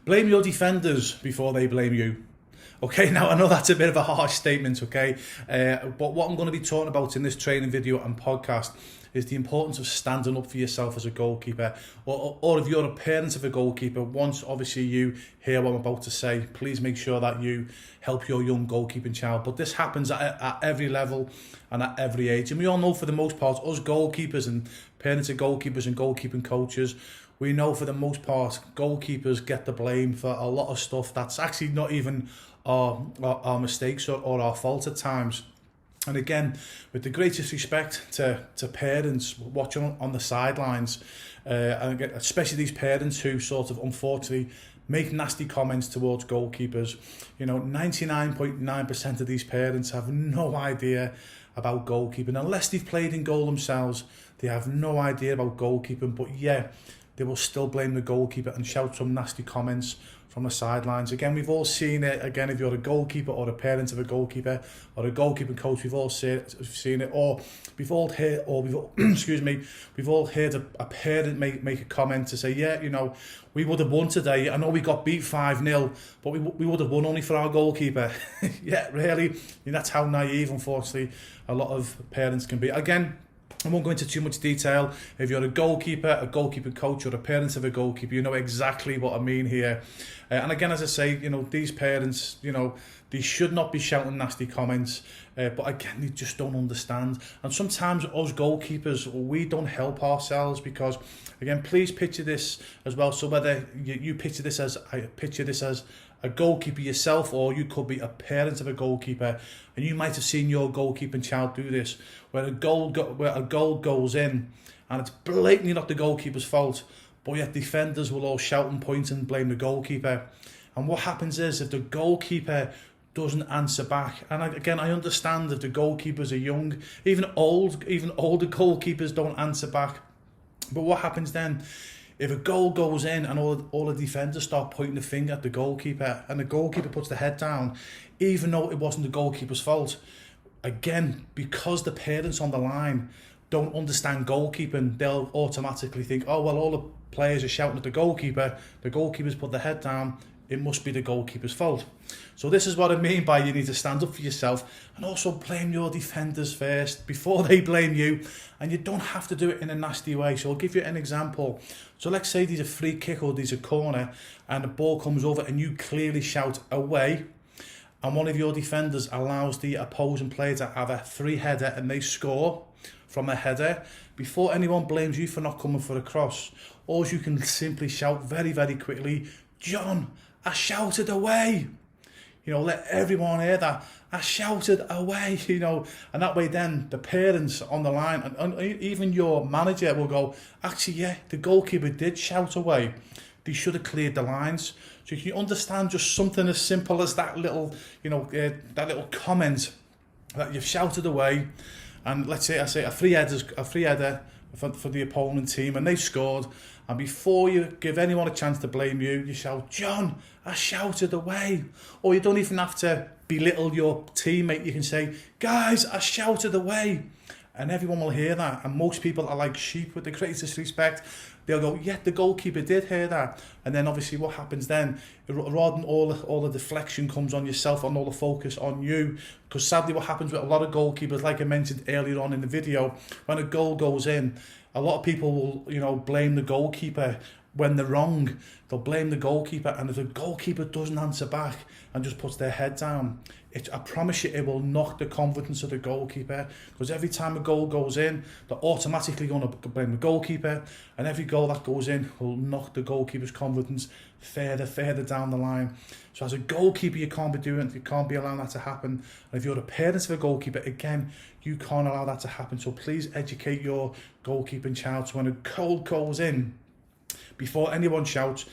Blame your defenders before they blame you. Okay, now I know that's a bit of a harsh statement, okay? But what I'm going to be talking about in this training video and podcast is the importance of standing up for yourself as a goalkeeper. Or if you're a parent of a goalkeeper, once obviously you hear what I'm about to say, please make sure that you help your young goalkeeping child. But this happens at every level and at every age. And we all know for the most part, us goalkeepers and parents of goalkeepers and goalkeeping coaches, we know for the most part, goalkeepers get the blame for a lot of stuff that's actually not even our mistakes or our fault at times. And again, with the greatest respect to parents watching on the sidelines, and again, especially these parents who sort of unfortunately make nasty comments towards goalkeepers. 99.9% of these parents have no idea about goalkeeping. Unless they've played in goal themselves, they have no idea about goalkeeping. But yeah, they will still blame the goalkeeper and shout some nasty comments from the sidelines. Again, we've all seen it. Again, if you're a goalkeeper or a parent of a goalkeeper or a goalkeeping coach, we've all seen it. Or we've all heard, we've all heard a parent make a comment to say, yeah, we would have won today. I know we got beat 5-0, but we would have won only for our goalkeeper. Yeah, really. That's how naive, unfortunately, a lot of parents can be. Again, I won't go into too much detail. If you're a goalkeeper, a goalkeeping coach, or a parent of a goalkeeper, you know exactly what I mean here. And again, as I say, these parents, they should not be shouting nasty comments. But again, they just don't understand. And sometimes us goalkeepers, we don't help ourselves because, again, please picture this as well. So whether you picture this as, I picture this as a goalkeeper yourself, or you could be a parent of a goalkeeper, and you might have seen your goalkeeping child do this, where a goal goes in, and it's blatantly not the goalkeeper's fault, but yet defenders will all shout and point and blame the goalkeeper. And what happens is, if the goalkeeper doesn't answer back, and again, I understand if the goalkeepers are young, even older goalkeepers don't answer back, but what happens then? If a goal goes in and all the defenders start pointing the finger at the goalkeeper, and the goalkeeper puts the head down, even though it wasn't the goalkeeper's fault, again, because the parents on the line don't understand goalkeeping, they'll automatically think, oh, well, all the players are shouting at the goalkeeper's put the head down, it must be the goalkeeper's fault. So this is what I mean by you need to stand up for yourself and also blame your defenders first before they blame you. And you don't have to do it in a nasty way. So I'll give you an example. So let's say there's a free kick or there's a corner and the ball comes over and you clearly shout away, and one of your defenders allows the opposing player to have a free header and they score from a header. Before anyone blames you for not coming for a cross, all you can simply shout very, very quickly, John, I shouted away. Let everyone hear that. I shouted away, and that way then the parents on the line and even your manager will go, actually, yeah, the goalkeeper did shout away. They should have cleared the lines. So you can understand just something as simple as that little, that little comment that you've shouted away. And let's say a free header for the opponent team, and they scored. And before you give anyone a chance to blame you, you shout, John, I shouted away. Or you don't even have to belittle your teammate. You can say, guys, I shouted away. And everyone will hear that. And most people are like sheep, with the greatest respect. They'll go, yeah, the goalkeeper did hear that. And then obviously what happens then, rather than all the deflection comes on yourself and all the focus on you, because sadly what happens with a lot of goalkeepers, like I mentioned earlier on in the video, when a goal goes in, a lot of people will, blame the goalkeeper when they're wrong. They'll blame the goalkeeper, and if the goalkeeper doesn't answer back and just puts their head down, I promise you it will knock the confidence of the goalkeeper, because every time a goal goes in, they're automatically going to blame the goalkeeper, and every goal that goes in will knock the goalkeeper's confidence further down the line. So as a goalkeeper, you can't be allowing that to happen. And if you're a parent of a goalkeeper, again, you can't allow that to happen. So please educate your goalkeeping child. So when a goal goes in, before anyone shouts,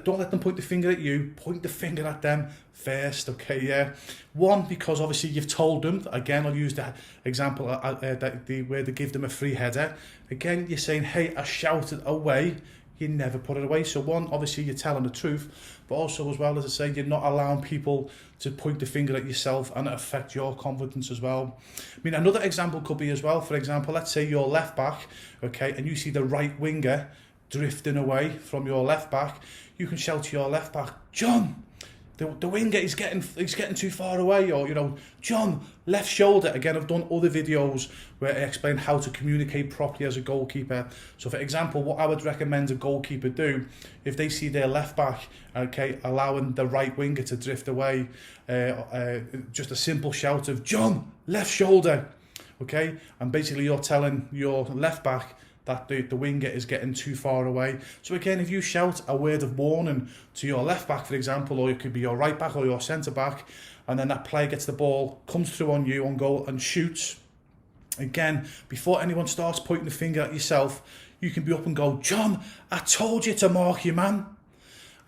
don't let them point the finger at you, point the finger at them first, okay, yeah? One, because obviously you've told them, again, I'll use the example where they give them a free header. Again, you're saying, hey, I shouted away, you never put it away. So one, obviously you're telling the truth, but also as well, as I say, you're not allowing people to point the finger at yourself and affect your confidence as well. I mean, another example could be as well, for example, let's say you're left back, okay, and you see the right winger drifting away from your left back, you can shout to your left back, John, the winger he's getting too far away, or John, left shoulder. Again, I've done other videos where I explain how to communicate properly as a goalkeeper. So for example, what I would recommend a goalkeeper do if they see their left back, allowing the right winger to drift away, just a simple shout of John, left shoulder, and basically you're telling your left back that the winger is getting too far away. So again, if you shout a word of warning to your left back, for example, or it could be your right back or your centre back, and then that player gets the ball, comes through on you on goal and shoots, again, before anyone starts pointing the finger at yourself, you can be up and go, John, I told you to mark your man.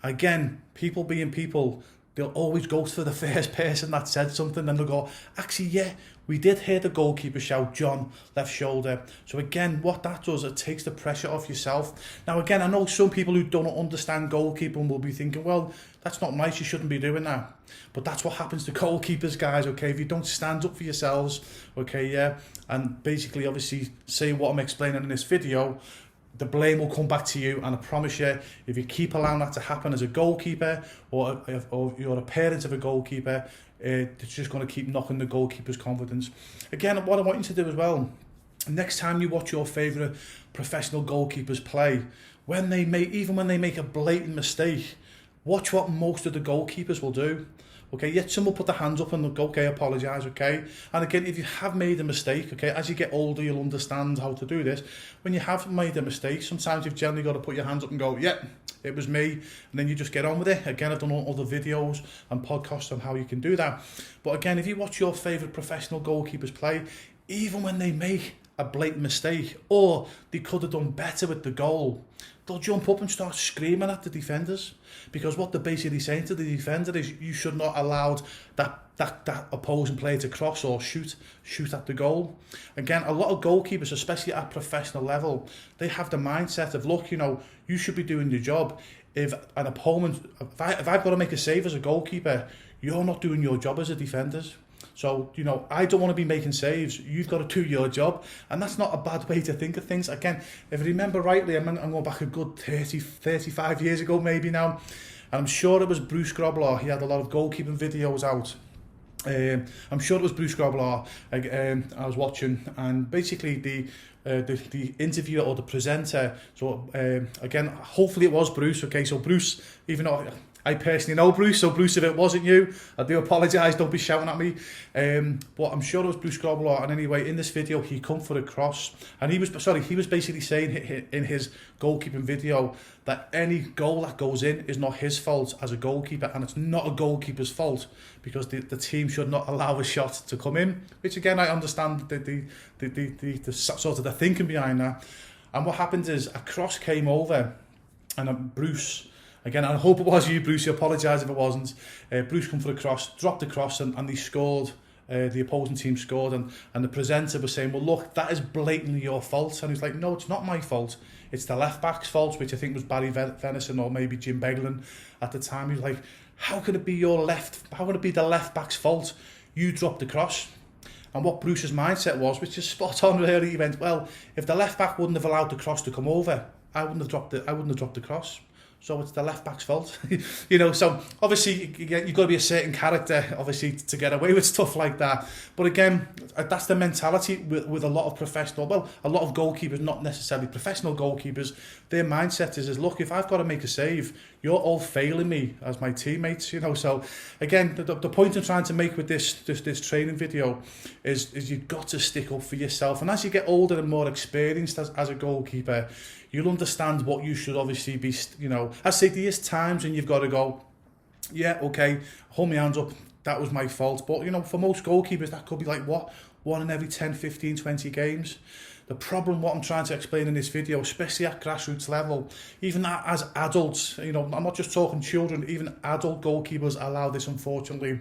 Again, people being people, they'll always go to the first person that said something, and they'll go, actually, yeah, we did hear the goalkeeper shout, John, left shoulder. So again, what that does, it takes the pressure off yourself. Now again, I know some people who don't understand goalkeeping will be thinking, well, that's not nice, you shouldn't be doing that. But that's what happens to goalkeepers, guys, if you don't stand up for yourselves, and basically, obviously, say what I'm explaining in this video, the blame will come back to you, and I promise you, if you keep allowing that to happen as a goalkeeper, or you're a parent of a goalkeeper, it's just going to keep knocking the goalkeeper's confidence. Again, what I want you to do as well, next time you watch your favourite professional goalkeepers play, even when they make a blatant mistake, watch what most of the goalkeepers will do. Yet some will put their hands up and they'll go, apologise, And again, if you have made a mistake, as you get older, you'll understand how to do this. When you have made a mistake, sometimes you've generally got to put your hands up and go, yeah, it was me. And then you just get on with it. Again, I've done other videos and podcasts on how you can do that. But again, if you watch your favourite professional goalkeepers play, even when they make a blatant mistake, or they could have done better with the goal, they'll jump up and start screaming at the defenders, because what they're basically saying to the defender is, you should not allow that opposing player to cross or shoot at the goal. Again, a lot of goalkeepers, especially at professional level, they have the mindset of, look, you should be doing your job. If an opponent, if I've got to make a save as a goalkeeper, you're not doing your job as a defender. So, I don't want to be making saves. You've got to do your job. And that's not a bad way to think of things. Again, if I remember rightly, I'm going back a good 35 years ago maybe now. And I'm sure it was Bruce Grobbelaar. He had a lot of goalkeeping videos out. I'm sure it was Bruce Grobbelaar I was watching. And basically the interviewer or the presenter, so again, hopefully it was Bruce. So Bruce, even though I personally know Bruce, so Bruce, if it wasn't you, I do apologise, don't be shouting at me. But I'm sure it was Bruce Grobbelaar, and anyway, in this video, he come for a cross, and he was basically saying in his goalkeeping video that any goal that goes in is not his fault as a goalkeeper, and it's not a goalkeeper's fault, because the team should not allow a shot to come in, which again, I understand the sort of the thinking behind that. And what happened is, a cross came over, and Bruce, again, I hope it was you, Bruce, I apologise if it wasn't. Bruce come for the cross, dropped the cross, and they scored. The opposing team scored, and the presenter was saying, well, look, that is blatantly your fault. And he's like, no, it's not my fault. It's the left-back's fault, which I think was Barry Venison or maybe Jim Beglin at the time. He was like, how can it be the left-back's fault? You dropped the cross. And what Bruce's mindset was, which is spot on really, he went, well, if the left-back wouldn't have allowed the cross to come over, I wouldn't have dropped the cross. So it's the left back's fault, So obviously you've got to be a certain character, obviously, to get away with stuff like that. But again, that's the mentality with a lot of a lot of goalkeepers, not necessarily professional goalkeepers. Their mindset is look, if I've got to make a save, you're all failing me as my teammates, So again, the point I'm trying to make with this training video is you've got to stick up for yourself. And as you get older and more experienced as a goalkeeper, you'll understand what you should obviously be, I say there's times when you've got to go, yeah, okay, hold my hands up, that was my fault. But, for most goalkeepers, that could be like, one in every 10, 15, 20 games. The problem, what I'm trying to explain in this video, especially at grassroots level, even as adults, I'm not just talking children, even adult goalkeepers allow this, unfortunately.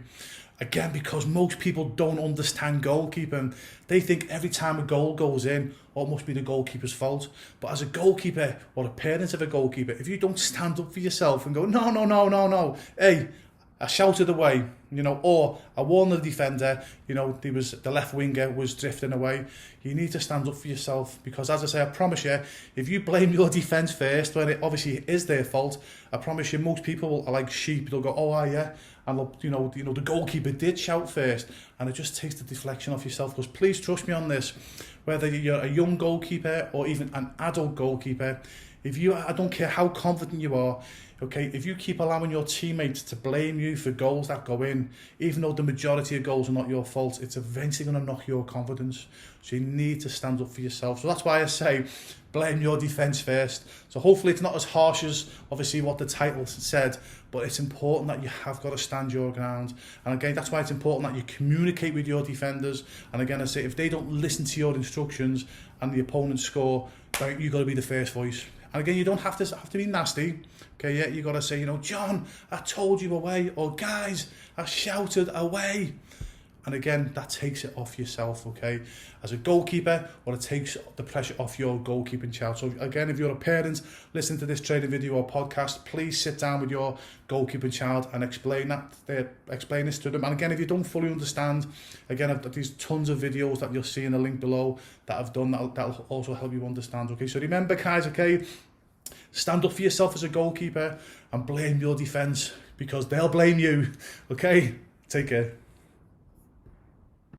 Again, because most people don't understand goalkeeping. They think every time a goal goes in, it must be the goalkeeper's fault. But as a goalkeeper, or a parent of a goalkeeper, if you don't stand up for yourself and go, no, hey, I shouted away, you know, or I warned the defender, you know, the left winger was drifting away. You need to stand up for yourself, because as I say, I promise you, if you blame your defence first, when it obviously is their fault, I promise you, most people are like sheep. They'll go, oh, yeah, and you know, the goalkeeper did shout first, and it just takes the deflection off yourself. Because please trust me on this, whether you're a young goalkeeper or even an adult goalkeeper, I don't care how confident you are, okay, if you keep allowing your teammates to blame you for goals that go in, even though the majority of goals are not your fault, it's eventually going to knock your confidence. So you need to stand up for yourself. So that's why I say blame your defence first. So hopefully it's not as harsh as obviously what the title said, but it's important that you have got to stand your ground. And again, that's why it's important that you communicate with your defenders. And again, I say, if they don't listen to your instructions and the opponent score, you've got to be the first voice. And again, you don't have to be nasty. Okay, yeah, you got to say, you know, John, I told you away, or guys, I shouted away. And again, that takes it off yourself, okay? As a goalkeeper, well, it takes the pressure off your goalkeeping child. So again, if you're a parent listening to this training video or podcast, please sit down with your goalkeeping child and explain this to them. And again, if you don't fully understand, again, there's tons of videos that you'll see in the link below that I've done that'll also help you understand, okay? So remember, guys, okay, stand up for yourself as a goalkeeper and blame your defence, because they'll blame you, okay? Take care.